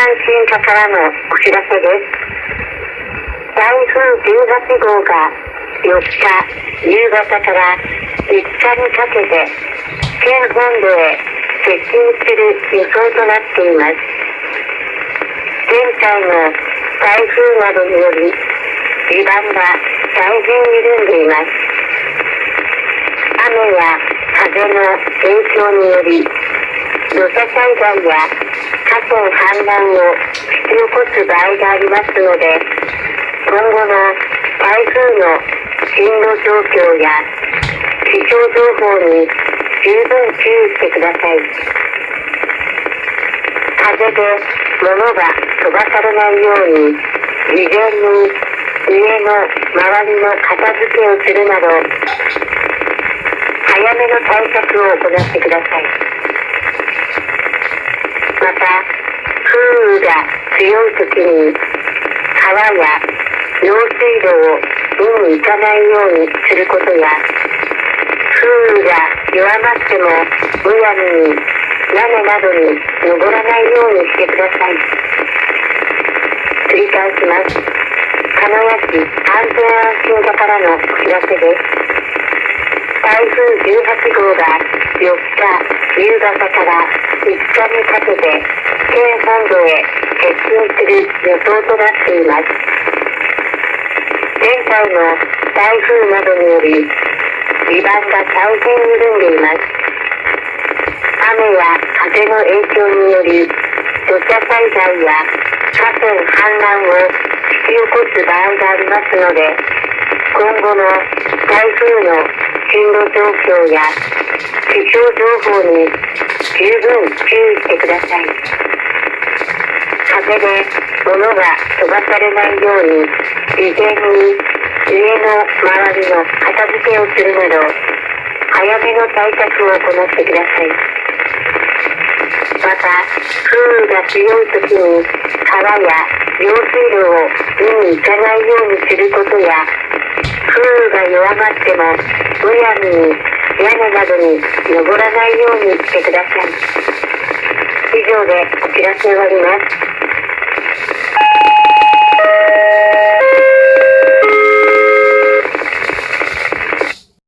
信課からのお知らせです。台風18号が4日夕方から5日にかけて県本土へ接近する予想となっています。現在の台風などにより地盤が大変緩んでいます。雨や風の影響により土砂災害や河川氾濫を引き起こす場合がありますので、今後の台風の進路状況や気象情報に十分注意してください。風で物が飛ばされないように、事前に家の周りの片付けをするなど、早めの対策を行ってください。また、風雨が強い時に川や用水路を見に行かないようにすることや、風雨が弱まってもむやみに屋根などに登らないようにしてください。繰り返します。鹿屋市安全安心課からのお知らせです。台風18号が4日夕方から5日にかけて県本土へ接近する予想となっています。現在の台風などにより地盤が大変緩んでいます。雨や風の影響により土砂災害や河川氾濫を引き起こす場合がありますので、今後の台風の進路状況や気象情報に十分注意してください。風で物が飛ばされないように、事前に家の周りの片付けをするなど、早めの対策を行ってください。また、風雨が強い時に川や用水路を見に行かないようにすることや、風雨が弱まってもむやみに屋根などに登らないようにしてください。以上でお知らせ終わります。